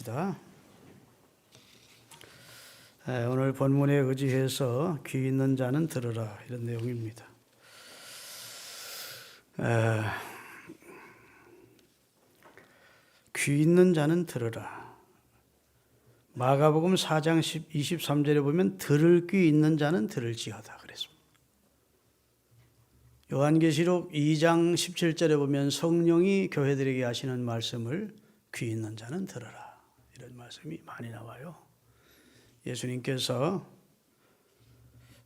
합시다. 오늘 본문에 의지해서 귀 있는 자는 들으라 이런 내용입니다. 귀 있는 자는 들으라. 마가복음 4장 23절에 보면 들을 귀 있는 자는 들을지어다 그랬습니다. 요한계시록 2장 17절에 보면 성령이 교회들에게 하시는 말씀을 귀 있는 자는 들으라 이런 말씀이 많이 나와요. 예수님께서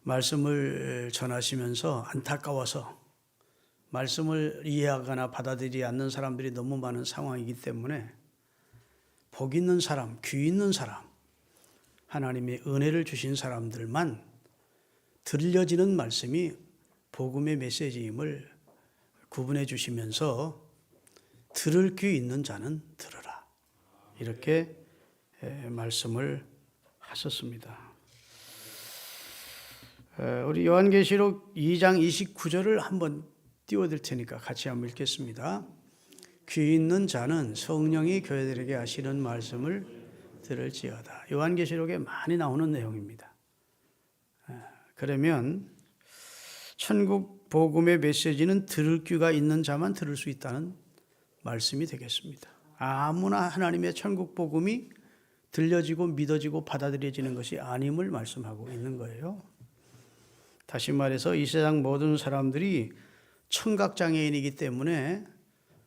말씀을 전하시면서 안타까워서 말씀을 이해하거나 받아들이지 않는 사람들이 너무 많은 상황이기 때문에 복 있는 사람, 귀 있는 사람, 하나님의 은혜를 주신 사람들만 들려지는 말씀이 복음의 메시지임을 구분해 주시면서 들을 귀 있는 자는 들으라 이렇게 말씀을 하셨습니다. 우리 요한계시록 2장 29절을 한번 띄워드릴 테니까 같이 한번 읽겠습니다. 귀 있는 자는 성령이 교회들에게 하시는 말씀을 들을지어다. 요한계시록에 많이 나오는 내용입니다. 그러면 천국 복음의 메시지는 들을 귀가 있는 자만 들을 수 있다는 말씀이 되겠습니다. 아무나 하나님의 천국 복음이 들려지고 믿어지고 받아들여지는 것이 아님을 말씀하고 있는 거예요. 다시 말해서 이 세상 모든 사람들이 청각장애인이기 때문에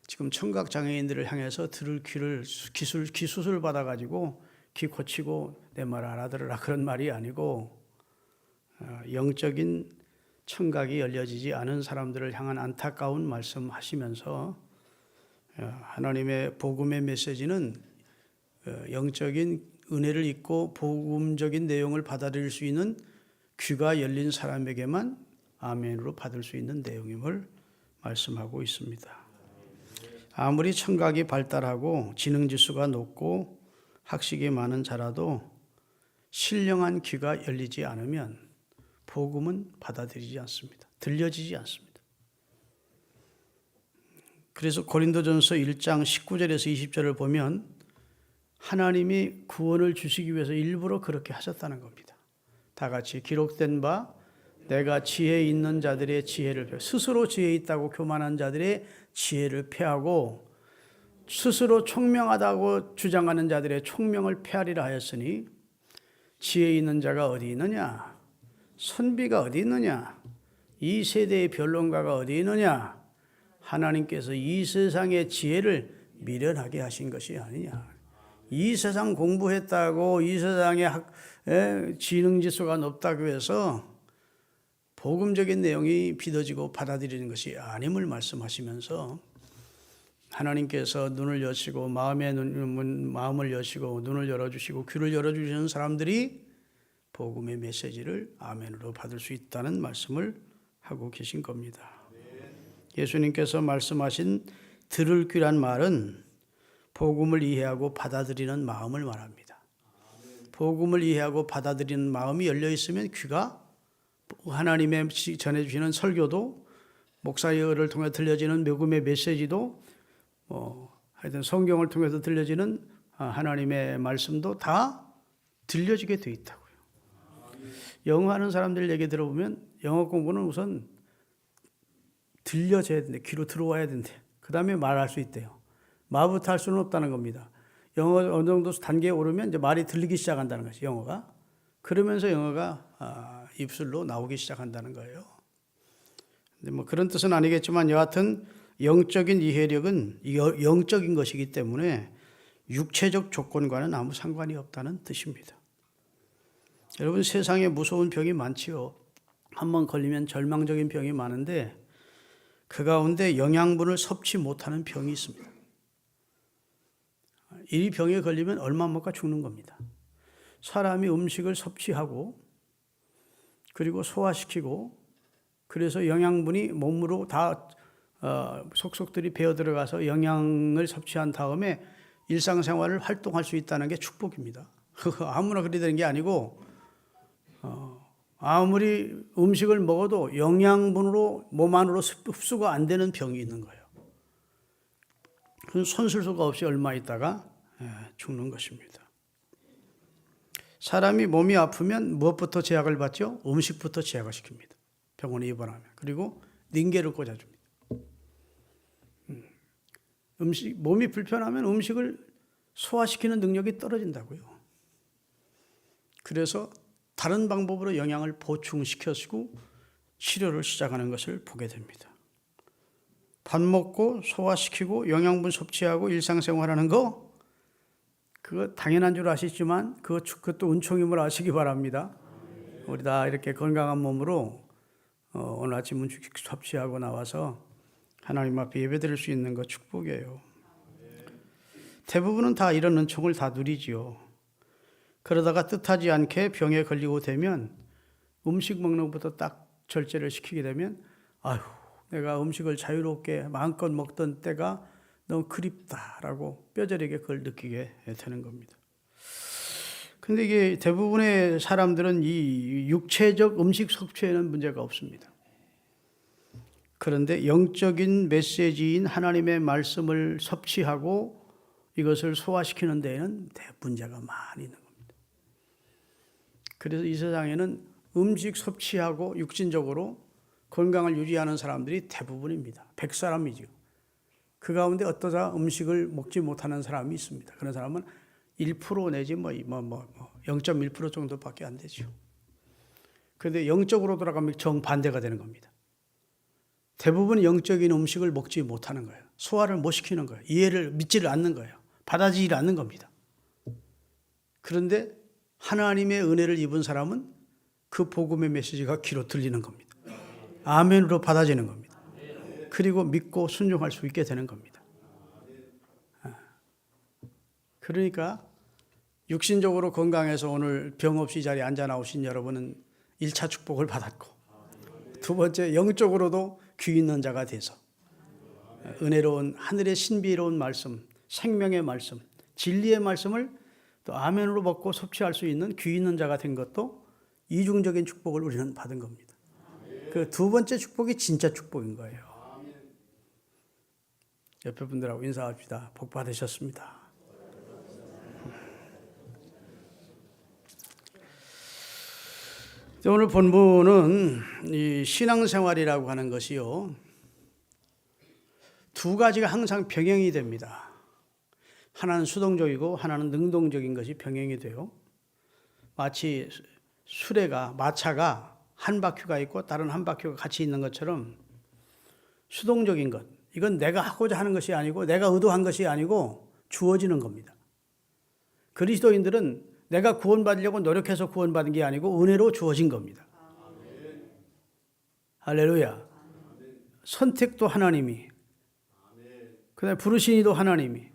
지금 청각장애인들을 향해서 들을 귀를 귀수술 받아가지고 귀 고치고 내 말 알아들으라 그런 말이 아니고 영적인 청각이 열려지지 않은 사람들을 향한 안타까운 말씀하시면서 하나님의 복음의 메시지는 영적인 은혜를 입고 복음적인 내용을 받아들일 수 있는 귀가 열린 사람에게만 아멘으로 받을 수 있는 내용임을 말씀하고 있습니다. 아무리 청각이 발달하고 지능지수가 높고 학식이 많은 자라도 신령한 귀가 열리지 않으면 복음은 받아들이지 않습니다. 들려지지 않습니다. 그래서 고린도전서 1장 19절에서 20절을 보면 하나님이 구원을 주시기 위해서 일부러 그렇게 하셨다는 겁니다. 다 같이 기록된 바 내가 지혜 있는 자들의 지혜를 스스로 지혜 있다고 교만한 자들의 지혜를 폐하고 스스로 총명하다고 주장하는 자들의 총명을 폐하리라 하였으니 지혜 있는 자가 어디 있느냐? 선비가 어디 있느냐? 이 세대의 변론가가 어디 있느냐? 하나님께서 이 세상의 지혜를 미련하게 하신 것이 아니냐. 이 세상 공부했다고 이 세상의 지능지수가 높다고 해서 복음적인 내용이 믿어지고 받아들이는 것이 아님을 말씀하시면서 하나님께서 눈을 여시고 마음을 여시고 눈을 열어주시고 귀를 열어주시는 사람들이 복음의 메시지를 아멘으로 받을 수 있다는 말씀을 하고 계신 겁니다. 예수님께서 말씀하신 들을 귀란 말은 복음을 이해하고 받아들이는 마음을 말합니다. 복음을 이해하고 받아들이는 마음이 열려 있으면 귀가 하나님의 전해주시는 설교도 목사를 통해 들려지는 복음의 메시지도 하여튼 성경을 통해서 들려지는 하나님의 말씀도 다 들려지게 돼 있다고요. 영어하는 사람들 얘기 들어보면 영어 공부는 우선 들려져야 된대. 귀로 들어와야 된대. 그 다음에 말할 수 있대요. 말부터 할 수는 없다는 겁니다. 영어 어느 정도 단계에 오르면 이제 말이 들리기 시작한다는 것이 영어가. 그러면서 영어가 입술로 나오기 시작한다는 거예요. 근데 뭐 그런 뜻은 아니겠지만 여하튼 영적인 이해력은 영적인 것이기 때문에 육체적 조건과는 아무 상관이 없다는 뜻입니다. 여러분 세상에 무서운 병이 많지요. 한번 걸리면 절망적인 병이 많은데 그 가운데 영양분을 섭취 못하는 병이 있습니다. 이 병에 걸리면 얼마 못 가 죽는 겁니다. 사람이 음식을 섭취하고 그리고 소화시키고 그래서 영양분이 몸으로 다 속속들이 배어 들어가서 영양을 섭취한 다음에 일상생활을 활동할 수 있다는 게 축복입니다. 아무나 그리 되는 게 아니고 아무리 음식을 먹어도 영양분으로 몸 안으로 흡수가 안 되는 병이 있는 거예요. 손쓸 수가 없이 얼마 있다가 죽는 것입니다. 사람이 몸이 아프면 무엇부터 제약을 받죠? 음식부터 제약을 시킵니다. 병원에 입원하면. 그리고 링겔을 꽂아줍니다. 몸이 불편하면 음식을 소화시키는 능력이 떨어진다고요. 그래서 다른 방법으로 영양을 보충시켜주고 치료를 시작하는 것을 보게 됩니다. 밥 먹고 소화시키고 영양분 섭취하고 일상생활하는 거, 그거 당연한 줄 아시지만 그것도 은총임을 아시기 바랍니다. 우리 다 이렇게 건강한 몸으로 오늘 아침 음식 섭취하고 나와서 하나님 앞에 예배드릴 수 있는 것 축복이에요. 대부분은 다 이런 은총을 다 누리지요. 그러다가 뜻하지 않게 병에 걸리고 되면 음식 먹는 것부터 딱 절제를 시키게 되면 아휴, 내가 음식을 자유롭게 마음껏 먹던 때가 너무 그립다라고 뼈저리게 그걸 느끼게 되는 겁니다. 근데 이게 대부분의 사람들은 이 육체적 음식 섭취에는 문제가 없습니다. 그런데 영적인 메시지인 하나님의 말씀을 섭취하고 이것을 소화시키는 데에는 문제가 많이 있는 겁니다. 그래서 이 세상에는 음식 섭취하고 육신적으로 건강을 유지하는 사람들이 대부분입니다. 100사람이죠. 그 가운데 어떠자 음식을 먹지 못하는 사람이 있습니다. 그런 사람은 1% 내지 0.1% 정도밖에 안 되죠. 그런데 영적으로 돌아가면 정반대가 되는 겁니다. 대부분 영적인 음식을 먹지 못하는 거예요. 소화를 못 시키는 거예요. 이해를 믿지를 않는 거예요. 받아들이지 않는 겁니다. 그런데 하나님의 은혜를 입은 사람은 그 복음의 메시지가 귀로 들리는 겁니다. 아멘으로 받아지는 겁니다. 그리고 믿고 순종할 수 있게 되는 겁니다. 그러니까 육신적으로 건강해서 오늘 병 없이 이 자리에 앉아 나오신 여러분은 1차 축복을 받았고, 두 번째 영적으로도 귀 있는 자가 돼서 은혜로운 하늘의 신비로운 말씀, 생명의 말씀, 진리의 말씀을 또 아멘으로 먹고 섭취할 수 있는 귀 있는 자가 된 것도 이중적인 축복을 우리는 받은 겁니다. 그 두 번째 축복이 진짜 축복인 거예요. 옆에 분들하고 인사합시다. 복 받으셨습니다. 오늘 본문은 이 신앙생활이라고 하는 것이요, 두 가지가 항상 병행이 됩니다. 하나는 수동적이고 하나는 능동적인 것이 병행이 돼요. 마치 수레가, 마차가 한 바퀴가 있고 다른 한 바퀴가 같이 있는 것처럼 수동적인 것, 이건 내가 하고자 하는 것이 아니고 내가 의도한 것이 아니고 주어지는 겁니다. 그리스도인들은 내가 구원받으려고 노력해서 구원받은 게 아니고 은혜로 주어진 겁니다. 할렐루야. 선택도 하나님이, 그다음에 부르신 이도 하나님이,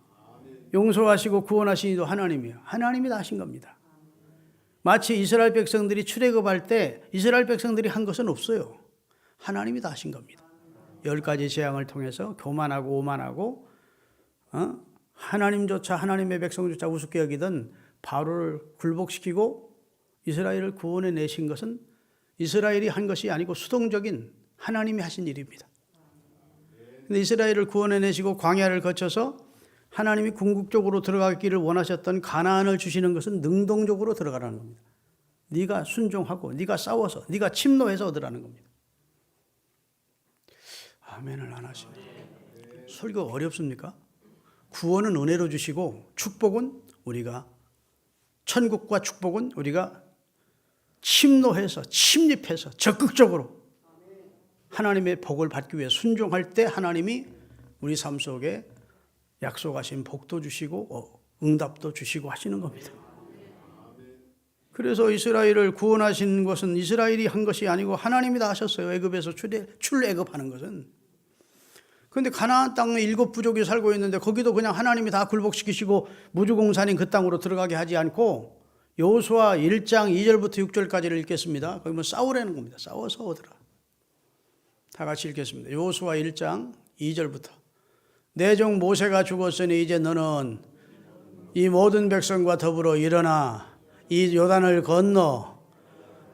용서하시고 구원하신 이도 하나님이에요. 하나님이 다 하신 겁니다. 마치 이스라엘 백성들이 출애굽할 때 이스라엘 백성들이 한 것은 없어요. 하나님이 다 하신 겁니다. 10가지 재앙을 통해서 교만하고 오만하고 하나님조차, 하나님의 백성조차 우습게 여기던 바로를 굴복시키고 이스라엘을 구원해 내신 것은 이스라엘이 한 것이 아니고 수동적인 하나님이 하신 일입니다. 근데 이스라엘을 구원해 내시고 광야를 거쳐서 하나님이 궁극적으로 들어가기를 원하셨던 가나안을 주시는 것은 능동적으로 들어가라는 겁니다. 네가 순종하고 네가 싸워서 네가 침노해서 얻으라는 겁니다. 아멘을 안 하십니다. 설교 어렵습니까? 구원은 은혜로 주시고 축복은 우리가, 천국과 축복은 우리가 침노해서 침입해서 적극적으로 하나님의 복을 받기 위해 순종할 때 하나님이 우리 삶 속에 약속하신 복도 주시고 응답도 주시고 하시는 겁니다. 그래서 이스라엘을 구원하신 것은 이스라엘이 한 것이 아니고 하나님이 다 하셨어요. 애굽에서 출애굽하는 것은. 그런데 가나안 땅에 7부족이 살고 있는데 거기도 그냥 하나님이 다 굴복시키시고 무주공산인 그 땅으로 들어가게 하지 않고 여호수아 1장 2절부터 6절까지를 읽겠습니다. 거기 뭐 싸우라는 겁니다. 싸워서 얻으라. 다 같이 읽겠습니다. 여호수아 1장 2절부터. 내 종 모세가 죽었으니 이제 너는 이 모든 백성과 더불어 일어나 이 요단을 건너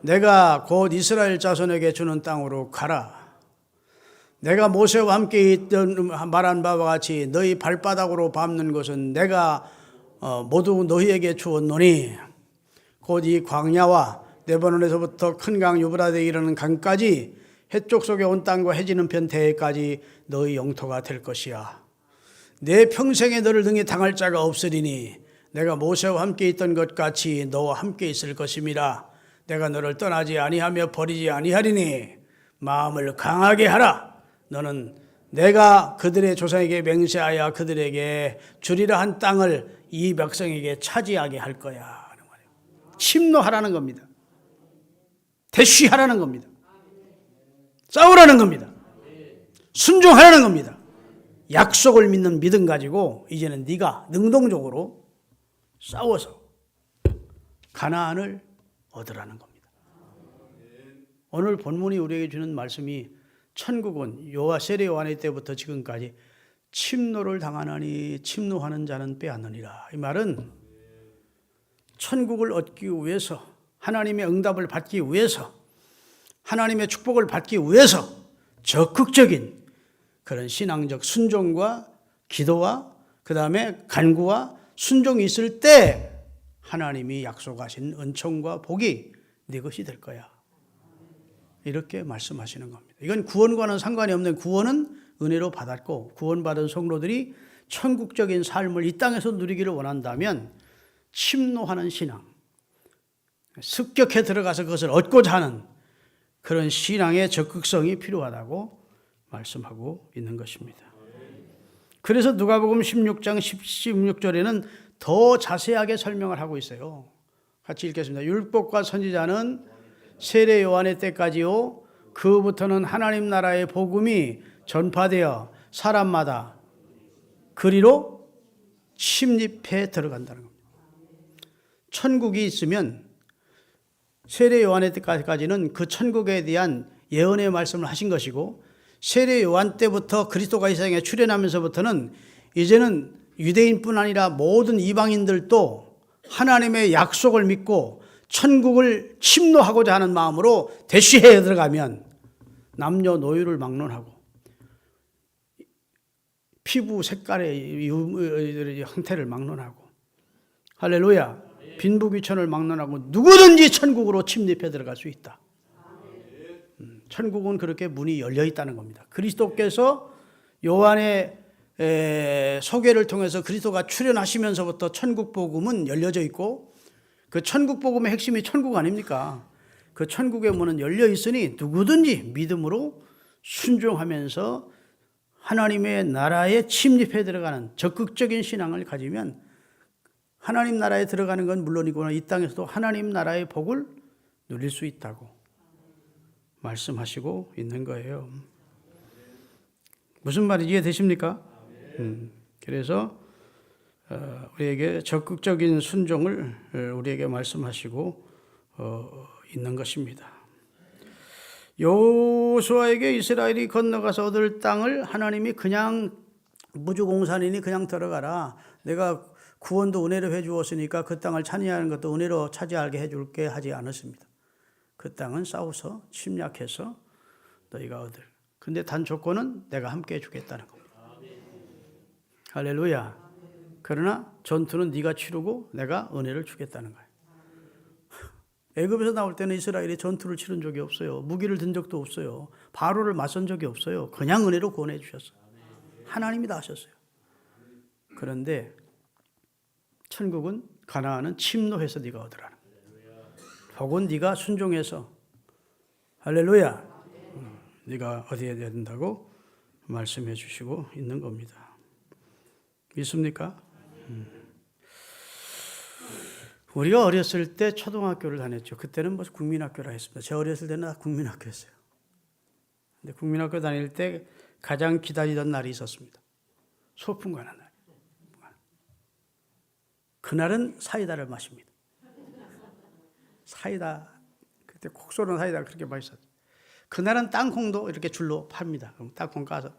내가 곧 이스라엘 자손에게 주는 땅으로 가라. 내가 모세와 함께 있던 말한 바와 같이 너희 발바닥으로 밟는 것은 내가 모두 너희에게 주었노니 곧 이 광야와 레바논에서부터 큰 강 유브라데에 이르는 강까지 해쪽 속에 온 땅과 해지는 편 대해까지 너희 영토가 될 것이야. 내 평생에 너를 등에 당할 자가 없으리니 내가 모세와 함께 있던 것 같이 너와 함께 있을 것임이라. 내가 너를 떠나지 아니하며 버리지 아니하리니 마음을 강하게 하라. 너는 내가 그들의 조상에게 맹세하여 그들에게 주리라 한 땅을 이 백성에게 차지하게 할 거야. 침노하라는 겁니다. 대쉬하라는 겁니다. 싸우라는 겁니다. 순종하라는 겁니다. 약속을 믿는 믿음 가지고 이제는 네가 능동적으로 싸워서 가나안을 얻으라는 겁니다. 오늘 본문이 우리에게 주는 말씀이 천국은 세례 요한의 때부터 지금까지 침노를 당하나니 침노하는 자는 빼앗느니라. 이 말은 천국을 얻기 위해서, 하나님의 응답을 받기 위해서, 하나님의 축복을 받기 위해서 적극적인 그런 신앙적 순종과 기도와 그 다음에 간구와 순종이 있을 때 하나님이 약속하신 은총과 복이 네 것이 될 거야. 이렇게 말씀하시는 겁니다. 이건 구원과는 상관이 없는, 구원은 은혜로 받았고 구원받은 성도들이 천국적인 삶을 이 땅에서 누리기를 원한다면 침노하는 신앙, 습격해 들어가서 그것을 얻고자 하는 그런 신앙의 적극성이 필요하다고 말씀하고 있는 것입니다. 그래서 누가복음 16장 16절에는 더 자세하게 설명을 하고 있어요. 같이 읽겠습니다. 율법과 선지자는 세례 요한의 때까지요, 그부터는 하나님 나라의 복음이 전파되어 사람마다 그리로 침입해 들어간다는 겁니다. 천국이 있으면 세례 요한의 때까지는 그 천국에 대한 예언의 말씀을 하신 것이고, 세례 요한 때부터 그리스도가 이 세상에 출현하면서부터는 이제는 유대인뿐 아니라 모든 이방인들도 하나님의 약속을 믿고 천국을 침노하고자 하는 마음으로 대쉬해 들어가면 남녀노유를 막론하고 피부 색깔의 형태를 막론하고, 할렐루야, 빈부귀천을 막론하고 누구든지 천국으로 침입해 들어갈 수 있다. 천국은 그렇게 문이 열려 있다는 겁니다. 그리스도께서 요한의 소개를 통해서 그리스도가 출현하시면서부터 천국 복음은 열려져 있고, 그 천국 복음의 핵심이 천국 아닙니까? 그 천국의 문은 열려 있으니 누구든지 믿음으로 순종하면서 하나님의 나라에 침입해 들어가는 적극적인 신앙을 가지면 하나님 나라에 들어가는 건 물론이고 이 땅에서도 하나님 나라의 복을 누릴 수 있다고 말씀하시고 있는 거예요. 무슨 말인지 이해되십니까? 그래서 우리에게 적극적인 순종을 우리에게 말씀하시고 있는 것입니다. 여호수아에게 이스라엘이 건너가서 얻을 땅을 하나님이 그냥 무주공산이니 그냥 들어가라, 내가 구원도 은혜로 해주었으니까 그 땅을 차지하는 것도 은혜로 차지하게 해줄게 하지 않았습니다. 그 땅은 싸워서 침략해서 너희가 얻을, 근데 단 조건은 내가 함께 해주겠다는 겁니다. 할렐루야. 그러나 전투는 네가 치르고 내가 은혜를 주겠다는 거예요. 애굽에서 나올 때는 이스라엘이 전투를 치른 적이 없어요. 무기를 든 적도 없어요. 바로를 맞선 적이 없어요. 그냥 은혜로 구원해 주셨어요. 하나님이 다 하셨어요. 그런데 천국은, 가나안은 침노해서 네가 얻으라는 거예요. 복은 네가 순종해서, 할렐루야, 네가 얻어야 된다고 말씀해 주시고 있는 겁니다. 믿습니까? 우리가 어렸을 때 초등학교를 다녔죠. 그때는 뭐 국민학교라 했습니다. 제 어렸을 때는 다 국민학교였어요. 근데 국민학교 다닐 때 가장 기다리던 날이 있었습니다. 소풍 가는 날. 그날은 사이다를 마십니다. 사이다, 그때 콕 쏘는 사이다가 그렇게 맛있었어요. 그날은 땅콩도 이렇게 줄로 팝니다. 그럼 땅콩 까서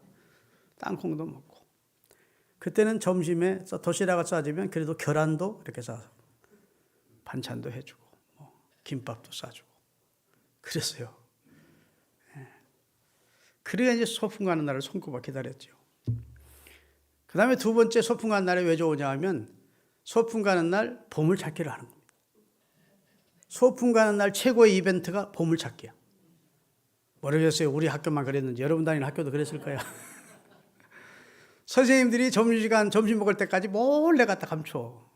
땅콩도 먹고, 그때는 점심에 도시락을 싸주면 그래도 계란도 이렇게 싸서 반찬도 해주고 김밥도 싸주고 그랬어요. 그래야 이제 소풍 가는 날을 손꼽아 기다렸죠. 그 다음에 두 번째 소풍 가는 날에 왜 좋으냐 하면 소풍 가는 날 보물찾기를 하는 겁니다. 소풍 가는 날 최고의 이벤트가 보물찾기야. 모르겠어요. 우리 학교만 그랬는지 여러분 다니는 학교도 그랬을 거야. 선생님들이 점심시간 점심 먹을 때까지 몰래 갖다 감춰.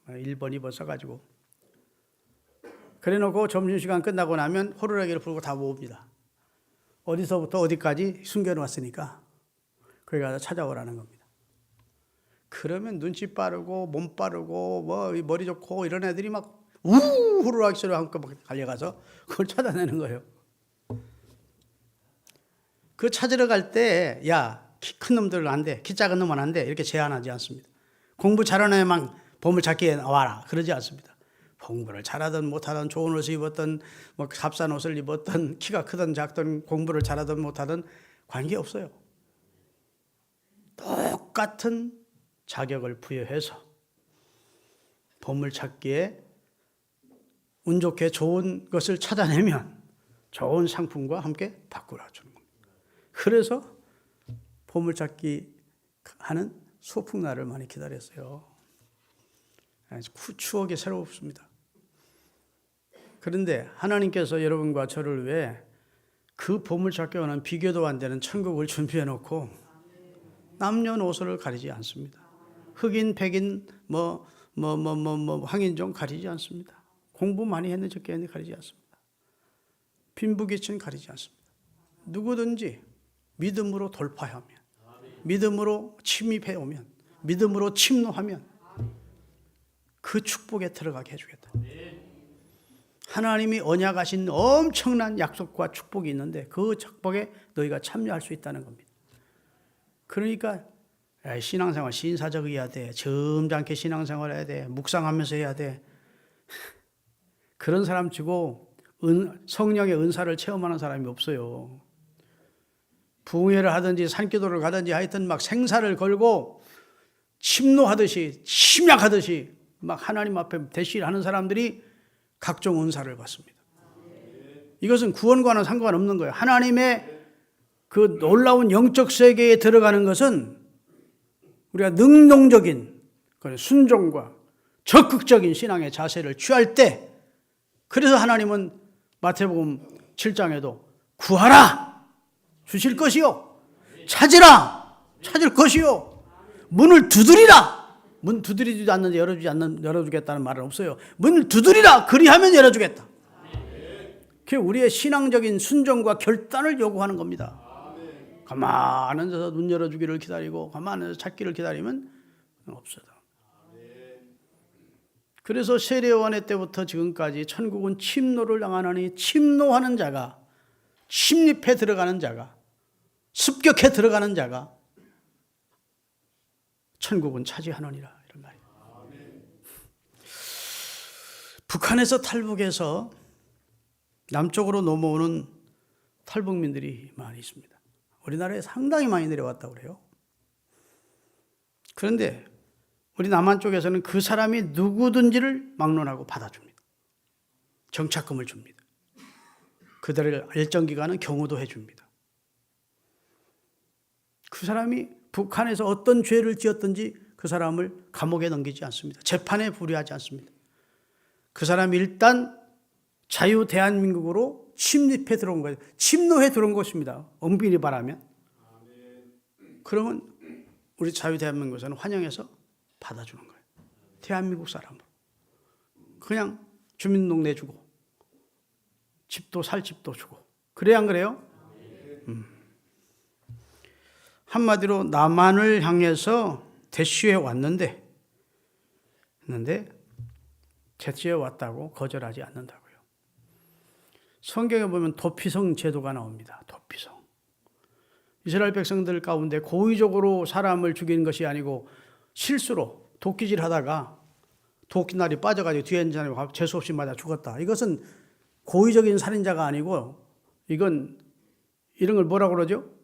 1번, 2번 써가지고. 그래놓고 점심시간 끝나고 나면 호루라기를 불고 다 모읍니다. 어디서부터 어디까지 숨겨놓았으니까 거기 가서 찾아오라는 겁니다. 그러면 눈치 빠르고 몸 빠르고 뭐 머리 좋고 이런 애들이 막 후루라기 소리 한꺼번에 달려가서 그걸 찾아내는 거예요. 그 찾으러 갈 때 야, 키 큰 놈들은 안 돼, 키 작은 놈은 안 돼 이렇게 제한하지 않습니다. 공부 잘하는 애만 보물찾기에 나와라 그러지 않습니다. 공부를 잘하든 못하든 좋은 옷을 입었든 뭐 값싼 옷을 입었든 키가 크든 작든 공부를 잘하든 못하든 관계없어요. 똑같은 자격을 부여해서 보물찾기에 운 좋게 좋은 것을 찾아내면 좋은 상품과 함께 바꾸라 주는 겁니다. 그래서 보물찾기 하는 소풍날을 많이 기다렸어요. 추억이 새롭습니다. 그런데 하나님께서 여러분과 저를 위해 그 보물찾기와는 비교도 안 되는 천국을 준비해 놓고 남녀노소를 가리지 않습니다. 흑인, 백인, 황인종 가리지 않습니다. 공부 많이 했는지 적게 했는지 가리지 않습니다. 빈부귀천 가리지 않습니다. 누구든지 믿음으로 돌파하면, 믿음으로 침입해 오면, 믿음으로 침노하면 그 축복에 들어가게 해주겠다. 하나님이 언약하신 엄청난 약속과 축복이 있는데 그 축복에 너희가 참여할 수 있다는 겁니다. 그러니까 신앙생활 신사적이어야 돼. 점잖게 신앙생활 해야 돼. 묵상하면서 해야 돼. 그런 사람 치고 성령의 은사를 체험하는 사람이 없어요. 부흥회를 하든지 산기도를 가든지 하여튼 막 생사를 걸고 침노하듯이 침략하듯이 막 하나님 앞에 대시하는 사람들이 각종 은사를 받습니다. 이것은 구원과는 상관없는 거예요. 하나님의 그 놀라운 영적 세계에 들어가는 것은 우리가 능동적인 순종과 적극적인 신앙의 자세를 취할 때, 그래서 하나님은 마태복음 7장에도 구하라 주실 것이요, 찾으라 찾을 것이요, 문을 두드리라, 문 두드리지도 않는데 열어주겠다는 말은 없어요. 문을 두드리라 그리하면 열어주겠다. 그게 우리의 신앙적인 순종과 결단을 요구하는 겁니다. 가만히 앉아서 눈 열어주기를 기다리고 가만히 앉아서 찾기를 기다리면 없어요. 그래서 세례요한의 때부터 지금까지 천국은 침노를 당하느니 침노하는 자가, 침입해 들어가는 자가, 습격해 들어가는 자가 천국은 차지하느니라 이런 말이에요. 북한에서 탈북해서 남쪽으로 넘어오는 탈북민들이 많이 있습니다. 우리나라에 상당히 많이 내려왔다고 그래요. 그런데 우리 남한 쪽에서는 그 사람이 누구든지를 막론하고 받아줍니다. 정착금을 줍니다. 그들을 일정 기간은 경호도 해줍니다. 그 사람이 북한에서 어떤 죄를 지었든지 그 사람을 감옥에 넘기지 않습니다. 재판에 불이하지 않습니다. 그 사람이 일단 자유 대한민국으로 침입해 들어온 거예요. 침노해 들어온 것입니다. 엄밀히 말하면. 그러면 우리 자유 대한민국에서는 환영해서 받아주는 거예요. 대한민국 사람으로. 그냥 주민등록 내주고 집도 살 집도 주고. 그래야 안 그래요? 한마디로 남한을 향해서 대시해 왔는데 대시해 왔다고 거절하지 않는다고요. 성경에 보면 도피성 제도가 나옵니다. 도피성. 이스라엘 백성들 가운데 고의적으로 사람을 죽이는 것이 아니고 실수로 도끼질 하다가 도끼날이 빠져가지고 뒤에 있는 사람이 재수없이 맞아 죽었다. 이것은 고의적인 살인자가 아니고 이건 이런 걸 뭐라고 그러죠?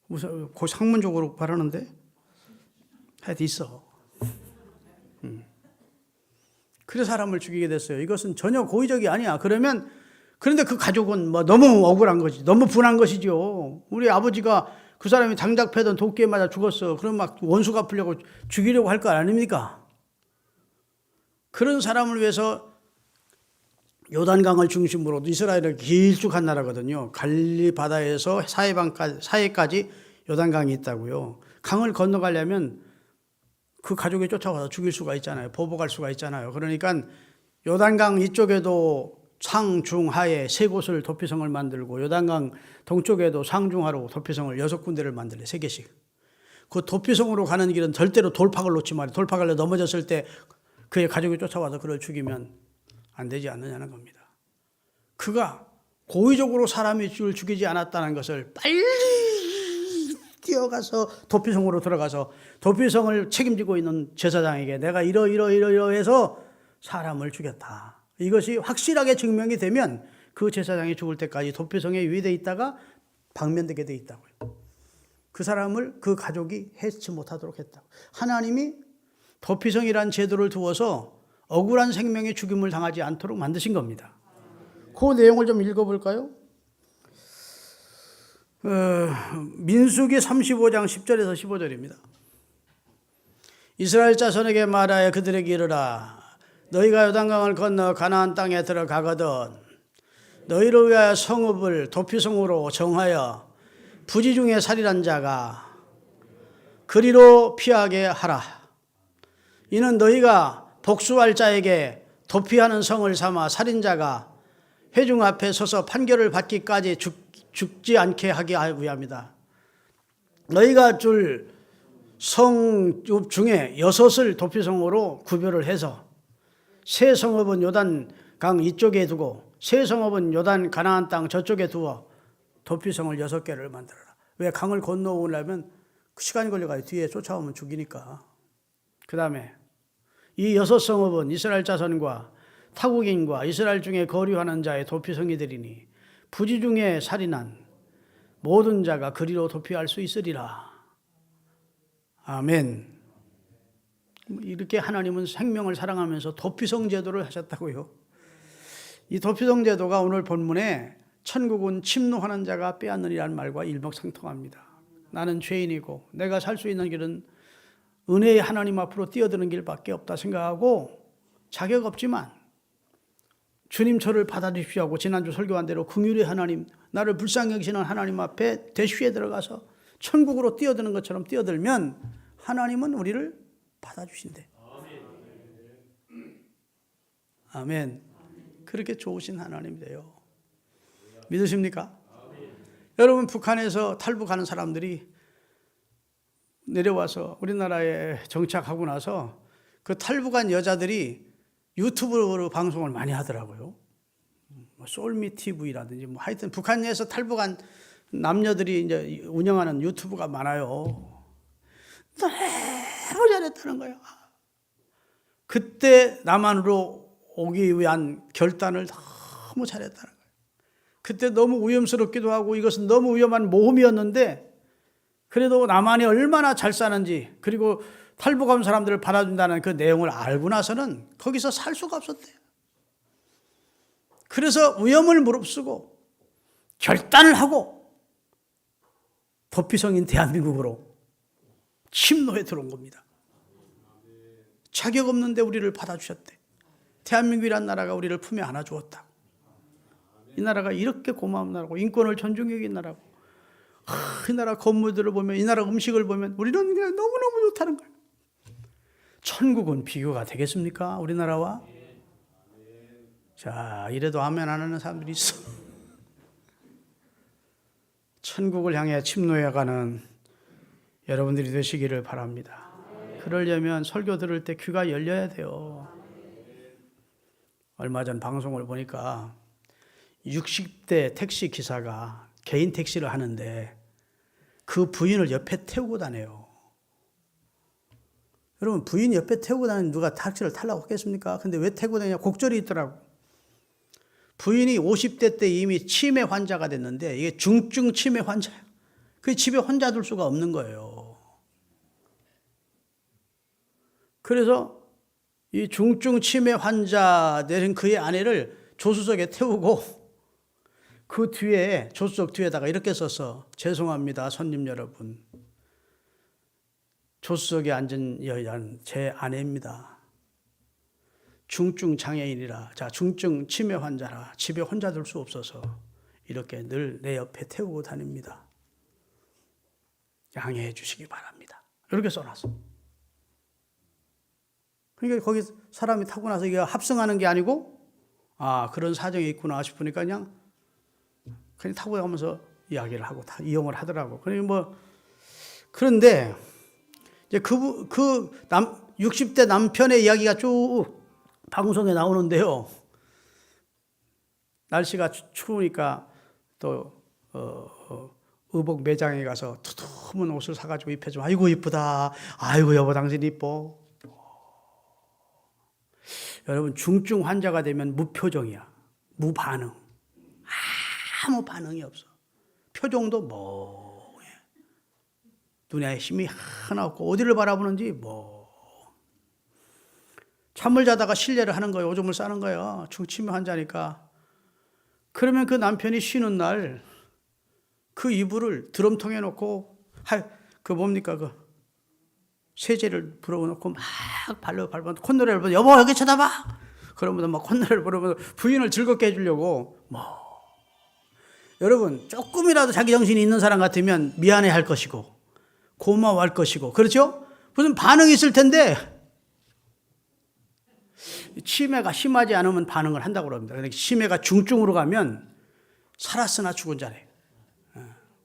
무슨 상문적으로 말하는데 하여튼 있어. 그래서 사람을 죽이게 됐어요. 이것은 전혀 고의적이 아니야. 그런데 그 가족은 뭐 너무 억울한 것이지, 너무 분한 것이죠. 우리 아버지가 그 사람이 장작 패던 도끼에 맞아 죽었어. 그럼 막 원수 갚으려고 죽이려고 할 거 아닙니까? 그런 사람을 위해서 요단강을 중심으로 이스라엘은 길쭉한 나라거든요. 갈릴리 바다에서 사해까지 요단강이 있다고요. 강을 건너가려면 그 가족이 쫓아와서 죽일 수가 있잖아요. 보복할 수가 있잖아요. 그러니까 요단강 이쪽에도 상, 중, 하에 세 곳을 도피성을 만들고 요단강 동쪽에도 상, 중, 하로 도피성을 6군데를 만들래. 3개씩. 그 도피성으로 가는 길은 절대로 돌팍을 놓지 말아요. 돌팍을 넘어졌을 때 그의 가족이 쫓아와서 그를 죽이면 안 되지 않느냐는 겁니다. 그가 고의적으로 사람을 죽이지 않았다는 것을 빨리 뛰어가서 도피성으로 들어가서 도피성을 책임지고 있는 제사장에게 내가 이러해서 사람을 죽였다. 이것이 확실하게 증명이 되면 그 제사장이 죽을 때까지 도피성에 유의되어 있다가 방면되게 되어 있다고요. 그 사람을 그 가족이 해치 못하도록 했다고. 하나님이 도피성이란 제도를 두어서 억울한 생명의 죽임을 당하지 않도록 만드신 겁니다. 그 내용을 좀 읽어볼까요? 민수기 35장 10절에서 15절입니다. 이스라엘 자손에게 말하여 그들에게 이르라. 너희가 요단강을 건너 가나안 땅에 들어가거든 너희를 위하여 성읍을 도피성으로 정하여 부지 중에 살인한 자가 그리로 피하게 하라. 이는 너희가 복수할 자에게 도피하는 성을 삼아 살인자가 회중 앞에 서서 판결을 받기까지 죽지 않게 하기 위함이다. 너희가 줄 성읍 중에 6을 도피성으로 구별을 해서 세 성읍은 요단강 이쪽에 두고 세 성읍은 요단 가나안 땅 저쪽에 두어 도피성을 6개를 만들어라. 왜? 강을 건너오려면 시간이 걸려가요. 뒤에 쫓아오면 죽이니까. 그 다음에 이 6성읍은 이스라엘 자손과 타국인과 이스라엘 중에 거류하는 자의 도피성이 되리니 부지 중에 살인한 모든 자가 그리로 도피할 수 있으리라. 아멘. 이렇게 하나님은 생명을 사랑하면서 도피성 제도를 하셨다고요. 이 도피성 제도가 오늘 본문에 천국은 침노하는 자가 빼앗느니라는 말과 일맥상통합니다. 나는 죄인이고 내가 살 수 있는 길은 은혜의 하나님 앞으로 뛰어드는 길밖에 없다 생각하고 자격 없지만 주님 저를 받아주십시오 하고 지난주 설교한 대로 긍휼의 하나님, 나를 불쌍히 여기시는 하나님 앞에 대쉬에 들어가서 천국으로 뛰어드는 것처럼 뛰어들면 하나님은 우리를 받아주신대. 아멘. 그렇게 좋으신 하나님이래요. 믿으십니까? 여러분, 북한에서 탈북하는 사람들이 내려와서 우리나라에 정착하고 나서 그 탈북한 여자들이 유튜브로 방송을 많이 하더라고요. 솔미 TV라든지 하여튼 북한에서 탈북한 남녀들이 이제 운영하는 유튜브가 많아요. 너무 잘했다는 거예요. 그때 남한으로 오기 위한 결단을 너무 잘했다는 거예요. 그때 너무 위험스럽기도 하고 이것은 너무 위험한 모험이었는데 그래도 남한이 얼마나 잘 사는지 그리고 탈북한 사람들을 받아준다는 그 내용을 알고 나서는 거기서 살 수가 없었대요. 그래서 위험을 무릅쓰고 결단을 하고 도피성인 대한민국으로 침노해 들어온 겁니다. 자격 없는데 우리를 받아주셨대. 대한민국이란 나라가 우리를 품에 안아주었다. 이 나라가 이렇게 고마운 나라고 인권을 존중해 여긴 나라고 이 나라 건물들을 보면 이 나라 음식을 보면 우리는 그냥 너무너무 좋다는 거예요. 천국은 비교가 되겠습니까? 우리나라와? 자, 이래도 아멘 안 하는 사람들이 있어. 천국을 향해 침노해가는 여러분들이 되시기를 바랍니다. 그러려면 설교 들을 때 귀가 열려야 돼요. 얼마 전 방송을 보니까 60대 택시 기사가 개인 택시를 하는데 그 부인을 옆에 태우고 다녀요. 여러분, 부인 옆에 태우고 다니는 누가 택시를 타려고 하겠습니까? 근데 왜 태우고 다니냐? 곡절이 있더라고. 부인이 50대 때 이미 치매 환자가 됐는데 이게 중증 치매 환자예요. 그 집에 혼자 둘 수가 없는 거예요. 그래서 이 중증 치매 환자 된 그의 아내를 조수석에 태우고 그 뒤에 조수석 뒤에다가 이렇게 써서 죄송합니다 손님 여러분, 조수석에 앉은 여자는 제 아내입니다. 중증 장애인이라, 자, 중증 치매 환자라 집에 혼자 둘 수 없어서 이렇게 늘 내 옆에 태우고 다닙니다. 양해해 주시기 바랍니다. 이렇게 써놨어. 그러니까 거기 사람이 타고 나서 이게 합성하는 게 아니고, 아, 그런 사정이 있구나 싶으니까 그냥 타고 가면서 이야기를 하고 다 이용을 하더라고. 그러니까 그런데 이제 60대 남편의 이야기가 쭉 방송에 나오는데요. 날씨가 추우니까 또 의복 매장에 가서 두툼한 옷을 사가지고 입혀주면, 아이고 이쁘다. 아이고 여보 당신 이뻐. 여러분, 중증 환자가 되면 무표정이야. 무반응. 아무 반응이 없어. 표정도 멍해. 눈에 힘이 하나 없고 어디를 바라보는지 잠을 자다가 실례를 하는 거예요. 오줌을 싸는 거예요. 중치매 환자니까. 그러면 그 남편이 쉬는 날 그 이불을 드럼통에 놓고 세제를 불어넣고 막 발로 밟아 콧노래를 부르면서, 여보 여기 쳐다봐. 그러면서 막 콧노래를 부르면서 부인을 즐겁게 해주려고. 여러분, 조금이라도 자기 정신이 있는 사람 같으면 미안해할 것이고 고마워할 것이고, 그렇죠? 무슨 반응이 있을 텐데 치매가 심하지 않으면 반응을 한다고 그럽니다. 그런데 치매가 중증으로 가면 살았으나 죽은 자래.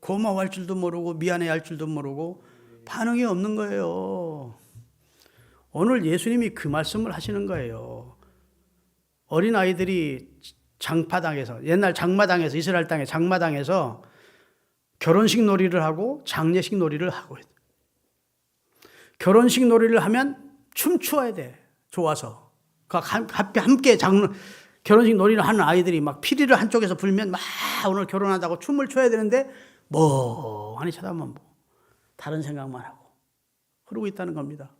고마워할 줄도 모르고 미안해할 줄도 모르고 반응이 없는 거예요. 오늘 예수님이 그 말씀을 하시는 거예요. 어린아이들이 장파당에서, 옛날 장마당에서, 이스라엘 땅의 장마당에서 결혼식 놀이를 하고 장례식 놀이를 하고 있어요. 결혼식 놀이를 하면 춤추어야 돼. 좋아서. 함께 결혼식 놀이를 하는 아이들이 막 피리를 한쪽에서 불면 막 오늘 결혼한다고 춤을 춰야 되는데 멍하니 쳐다만 보고 다른 생각만 하고 그러고 있다는 겁니다.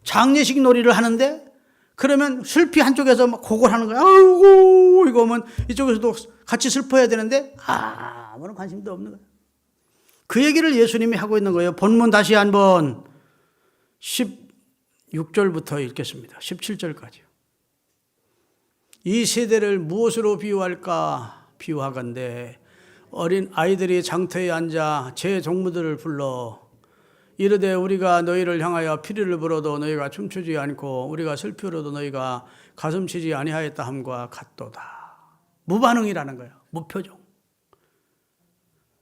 장례식 놀이를 하는데 그러면 슬피 한쪽에서 막 고걸하는 거야. 아이고 이거 오면 이쪽에서도 같이 슬퍼야 되는데 아무런 관심도 없는 거예요. 그 얘기를 예수님이 하고 있는 거예요. 본문 다시 한번 16절부터 읽겠습니다. 17절까지요. 이 세대를 무엇으로 비유할까? 비유하건대 어린 아이들이 장터에 앉아 제 종무들을 불러 이르되 우리가 너희를 향하여 피리를 불어도 너희가 춤추지 않고 우리가 슬피로도 너희가 가슴치지 아니하였다 함과 같도다. 무반응이라는 거예요. 무표정.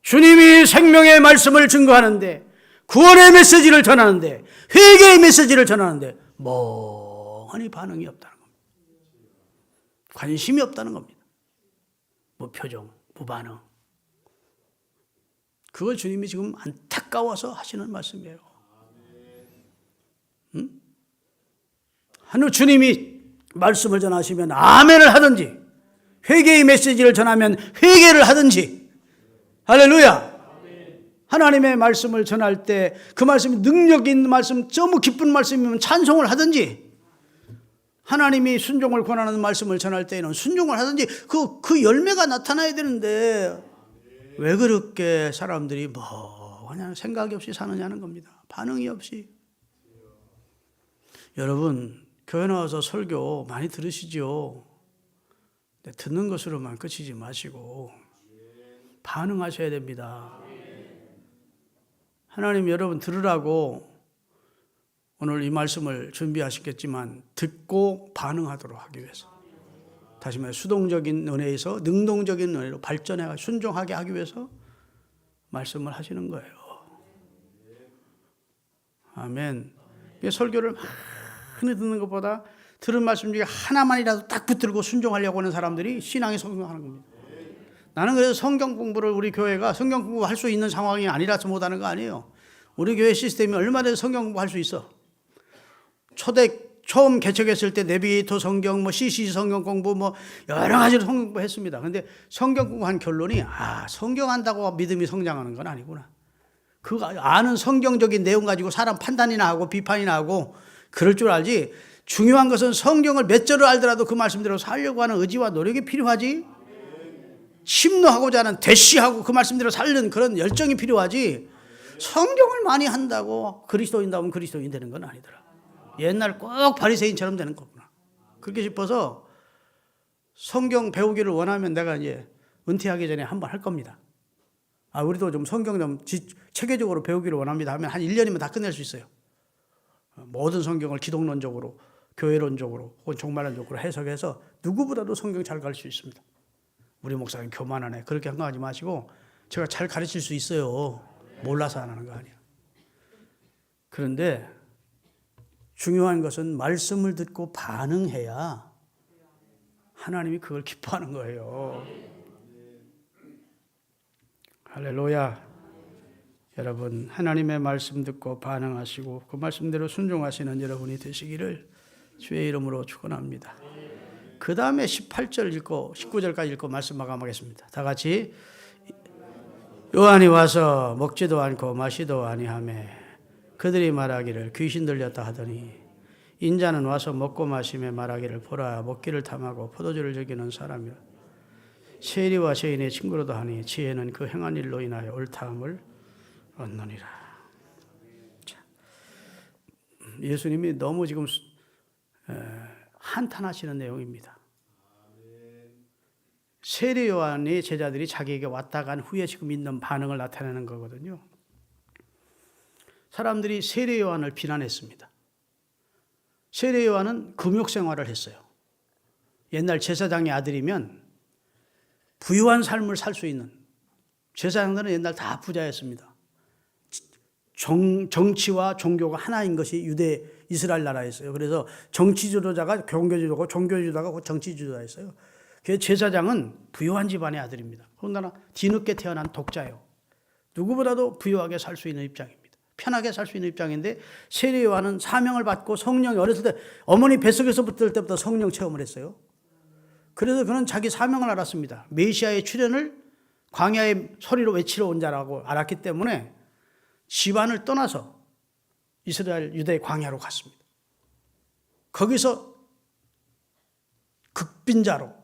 주님이 생명의 말씀을 증거하는데, 구원의 메시지를 전하는데, 회개의 메시지를 전하는데 멍하니 반응이 없다는 겁니다. 관심이 없다는 겁니다. 무표정, 무반응. 그걸 주님이 지금 안타까워서 하시는 말씀이에요. 하늘 주님이 말씀을 전하시면 아멘을 하든지, 회개의 메시지를 전하면 회개를 하든지, 할렐루야. 하나님의 말씀을 전할 때 그 말씀이 능력 있는 말씀, 너무 기쁜 말씀이면 찬송을 하든지, 하나님이 순종을 권하는 말씀을 전할 때에는 순종을 하든지, 그 열매가 나타나야 되는데 왜 그렇게 사람들이 그냥 생각이 없이 사느냐는 겁니다. 반응이 없이. 여러분, 교회 나와서 설교 많이 들으시죠? 듣는 것으로만 그치지 마시고 반응하셔야 됩니다. 하나님 여러분 들으라고 오늘 이 말씀을 준비하셨겠지만 듣고 반응하도록 하기 위해서, 다시 말해 수동적인 은혜에서 능동적인 은혜로 발전해 순종하게 하기 위해서 말씀을 하시는 거예요. 아멘. 설교를 많이 듣는 것보다 들은 말씀 중에 하나만이라도 딱 붙들고 순종하려고 하는 사람들이 신앙이 성공하는 겁니다. 나는 그래서 성경 공부를, 우리 교회가 성경 공부할 수 있는 상황이 아니라서 못하는 거 아니에요. 우리 교회 시스템이 얼마나 성경 공부할 수 있어. 처음 개척했을 때 내비게이터 성경, CC 성경 공부, 여러 가지로 성경 공부 했습니다. 그런데 성경 공부한 결론이, 성경 한다고 믿음이 성장하는 건 아니구나. 그 아는 성경적인 내용 가지고 사람 판단이나 하고 비판이나 하고 그럴 줄 알지. 중요한 것은 성경을 몇 절을 알더라도 그 말씀대로 살려고 하는 의지와 노력이 필요하지. 심노하고자 하는 대시하고 그 말씀대로 살는 그런 열정이 필요하지. 성경을 많이 한다고 그리스도인다면 그리스도인 되는 건 아니더라. 옛날 꼭 바리새인처럼 되는 거구나. 그렇게 싶어서 성경 배우기를 원하면 내가 이제 은퇴하기 전에 한번 할 겁니다. 우리도 좀 성경 좀 체계적으로 배우기를 원합니다 하면 한 1년이면 다 끝낼 수 있어요. 모든 성경을 기독론적으로, 교회론적으로, 혹은 종말론적으로 해석해서 누구보다도 성경 잘 가르칠 수 있습니다. 우리 목사님 교만하네. 그렇게 생각하지 마시고 제가 잘 가르칠 수 있어요. 몰라서 안 하는 거 아니에요. 그런데 중요한 것은 말씀을 듣고 반응해야 하나님이 그걸 기뻐하는 거예요. 할렐루야. 여러분, 하나님의 말씀 듣고 반응하시고 그 말씀대로 순종하시는 여러분이 되시기를 주의 이름으로 축원합니다. 그 다음에 18절 읽고 19절까지 읽고 말씀 마감하겠습니다. 다 같이. 요한이 와서 먹지도 않고 마시도 아니하매 그들이 말하기를 귀신 들렸다 하더니 인자는 와서 먹고 마시며 말하기를 보라 먹기를 탐하고 포도주를 즐기는 사람이라. 세리와 죄인의 친구로도 하니 지혜는 그 행한 일로 인하여 옳다함을 얻느니라. 예수님이 너무 지금 한탄하시는 내용입니다. 세례 요한의 제자들이 자기에게 왔다 간 후에 지금 있는 반응을 나타내는 거거든요. 사람들이 세례 요한을 비난했습니다. 세례 요한은 금욕 생활을 했어요. 옛날 제사장의 아들이면 부유한 삶을 살 수 있는, 제사장들은 옛날 다 부자였습니다. 정치와 종교가 하나인 것이 유대 이스라엘 나라였어요. 그래서 정치 지도자가 종교 지도자고 종교 지도자가 정치 지도자였어요. 그 제사장은 부유한 집안의 아들입니다. 더군다나 뒤늦게 태어난 독자예요. 누구보다도 부유하게 살 수 있는 입장입니다. 편하게 살 수 있는 입장인데 세례 요한은 사명을 받고 성령이 어렸을 때 어머니 뱃속에서 붙을 때부터 성령 체험을 했어요. 그래서 그는 자기 사명을 알았습니다. 메시아의 출현을 광야의 소리로 외치러 온 자라고 알았기 때문에 집안을 떠나서 이스라엘 유대 광야로 갔습니다. 거기서 극빈자로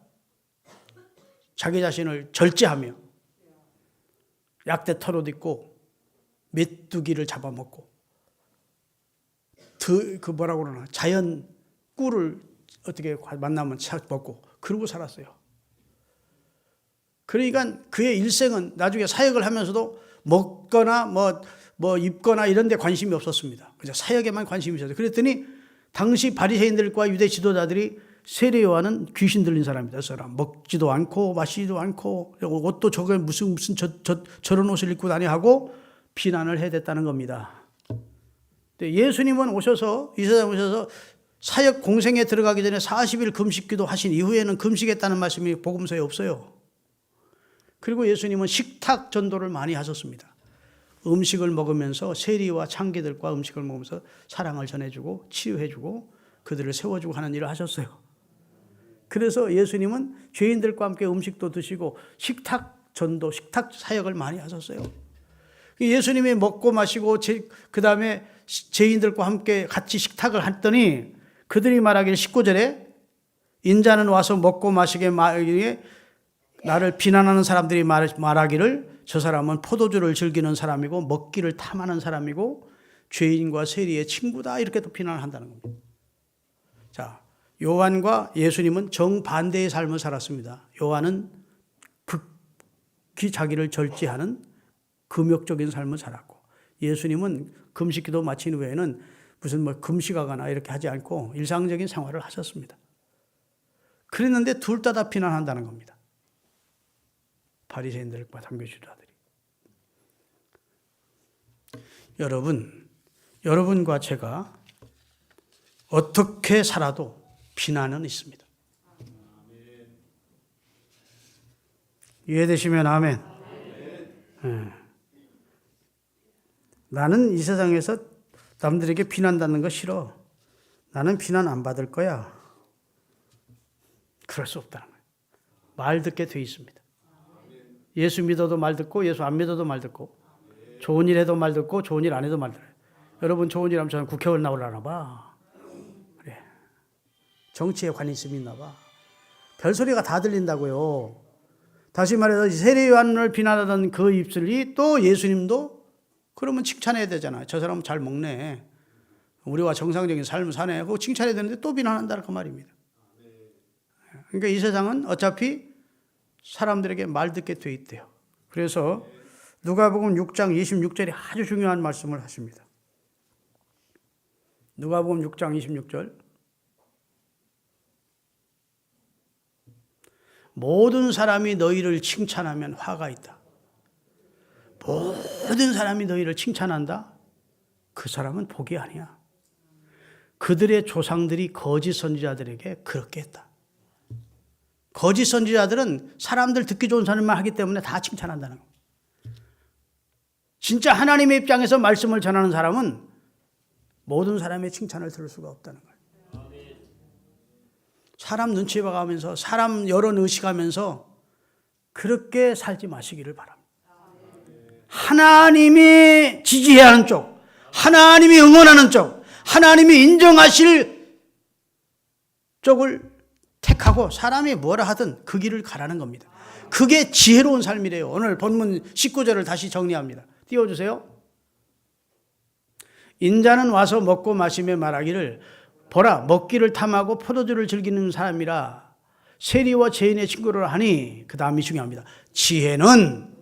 자기 자신을 절제하며 약대 털옷 입고 메뚜기를 잡아먹고 뭐라고 그러나 자연 꿀을 어떻게 만나면 먹고 그러고 살았어요. 그러니까 그의 일생은 나중에 사역을 하면서도 먹거나 뭐 입거나 이런 데 관심이 없었습니다. 그냥 사역에만 관심이 있었어요. 그랬더니 당시 바리새인들과 유대 지도자들이 세례 요한은 귀신 들린 사람이다. 사람 먹지도 않고 마시지도 않고 옷도 저게 무슨 저런 옷을 입고 다니 하고 비난을 해댔다는 겁니다. 예수님은 오셔서 이 세상에 오셔서 사역 공생에 들어가기 전에 40일 금식기도 하신 이후에는 금식했다는 말씀이 복음서에 없어요. 그리고 예수님은 식탁 전도를 많이 하셨습니다. 음식을 먹으면서 세리와 창기들과 음식을 먹으면서 사랑을 전해주고 치유해주고 그들을 세워주고 하는 일을 하셨어요. 그래서 예수님은 죄인들과 함께 음식도 드시고 식탁 전도, 식탁 사역을 많이 하셨어요. 예수님이 먹고 마시고 그 다음에 죄인들과 함께 같이 식탁을 했더니 그들이 말하기를 19절에 인자는 와서 먹고 마시게 나를 비난하는 사람들이 말하기를 저 사람은 포도주를 즐기는 사람이고 먹기를 탐하는 사람이고 죄인과 세리의 친구다 이렇게 또 비난을 한다는 겁니다. 자, 요한과 예수님은 정반대의 삶을 살았습니다. 요한은 극히 자기를 절제하는 금욕적인 삶을 살았고 예수님은 금식기도 마친 후에는 무슨 금식하거나 이렇게 하지 않고 일상적인 생활을 하셨습니다. 그랬는데 둘 다 비난한다는 겁니다. 바리새인들과 선교지도자들이. 여러분과 제가 어떻게 살아도 비난은 있습니다. 이해되시면 아멘. 네. 나는 이 세상에서 남들에게 비난받는 거 싫어. 나는 비난 안 받을 거야. 그럴 수 없다는 거예요. 말 듣게 돼 있습니다. 예수 믿어도 말 듣고 예수 안 믿어도 말 듣고 좋은 일 해도 말 듣고 좋은 일 안 해도 말 들어요. 여러분 좋은 일 하면 저는 국회의원 나오려나 봐. 그래. 정치에 관심이 있나 봐. 별소리가 다 들린다고요. 다시 말해서 세례 요한을 비난하던 그 입술이 또 예수님도 그러면 칭찬해야 되잖아요. 저 사람은 잘 먹네. 우리와 정상적인 삶을 사네. 그거 칭찬해야 되는데 또 비난한다는 그 말입니다. 그러니까 이 세상은 어차피 사람들에게 말 듣게 돼 있대요. 그래서 누가복음 6장 26절이 아주 중요한 말씀을 하십니다. 누가복음 6장 26절. 모든 사람이 너희를 칭찬하면 화가 있다. 모든 사람이 너희를 칭찬한다? 그 사람은 복이 아니야. 그들의 조상들이 거짓 선지자들에게 그렇게 했다. 거짓 선지자들은 사람들 듣기 좋은 사람만 하기 때문에 다 칭찬한다는 거예요. 진짜 하나님의 입장에서 말씀을 전하는 사람은 모든 사람의 칭찬을 들을 수가 없다는 거예요. 사람 눈치 봐가면서 사람 여론 의식하면서 그렇게 살지 마시기를 바랍니다. 하나님이 지지해야 하는 쪽, 하나님이 응원하는 쪽, 하나님이 인정하실 쪽을 택하고 사람이 뭐라 하든 그 길을 가라는 겁니다. 그게 지혜로운 삶이래요. 오늘 본문 19절을 다시 정리합니다. 띄워주세요. 인자는 와서 먹고 마시며 말하기를 보라 먹기를 탐하고 포도주를 즐기는 사람이라 세리와 죄인의 친구를 하니 그 다음이 중요합니다. 지혜는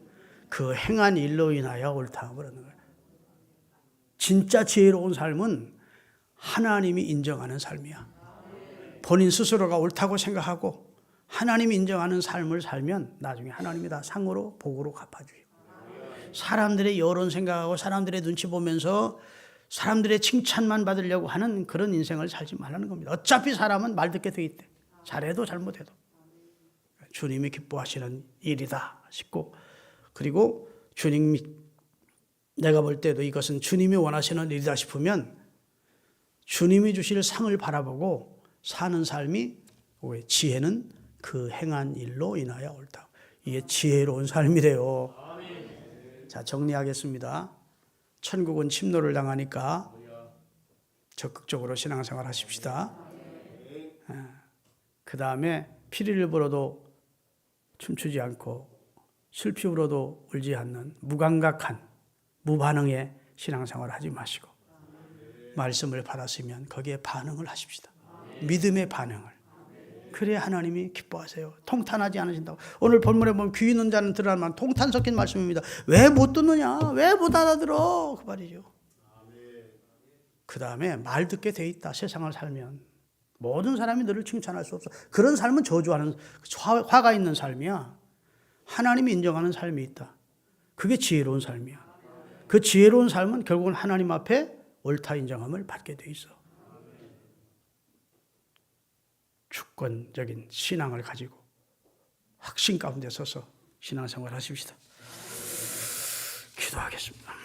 그 행한 일로 인하여 옳다 그러는 거예요. 진짜 지혜로운 삶은 하나님이 인정하는 삶이야. 본인 스스로가 옳다고 생각하고 하나님이 인정하는 삶을 살면 나중에 하나님이 다 상으로 복으로 갚아줘요. 사람들의 여론 생각하고 사람들의 눈치 보면서 사람들의 칭찬만 받으려고 하는 그런 인생을 살지 말라는 겁니다. 어차피 사람은 말 듣게 돼 있대. 잘해도 잘못해도. 주님이 기뻐하시는 일이다 싶고, 그리고 주님이 내가 볼 때도 이것은 주님이 원하시는 일이다 싶으면 주님이 주실 상을 바라보고 사는 삶이 지혜는 그 행한 일로 인하여 옳다. 이게 지혜로운 삶이래요. 자, 정리하겠습니다. 천국은 침노를 당하니까 적극적으로 신앙생활 하십시다. 그 다음에 피리를 불어도 춤추지 않고 슬피 울어도 울지 않는 무감각한 무반응의 신앙생활 하지 마시고 말씀을 받았으면 거기에 반응을 하십시다. 믿음의 반응을. 그래야 하나님이 기뻐하세요. 통탄하지 않으신다고. 오늘 본문에 보면 귀 있는 자는 들으라는 통탄 섞인 말씀입니다. 왜 못 듣느냐? 왜 못 알아들어? 그 말이죠. 그 다음에 말 듣게 돼 있다. 세상을 살면. 모든 사람이 너를 칭찬할 수 없어. 그런 삶은 저주하는, 화가 있는 삶이야. 하나님이 인정하는 삶이 있다. 그게 지혜로운 삶이야. 그 지혜로운 삶은 결국은 하나님 앞에 옳다 인정함을 받게 돼 있어. 주권적인 신앙을 가지고 확신 가운데 서서 신앙생활 하십시다. 기도하겠습니다.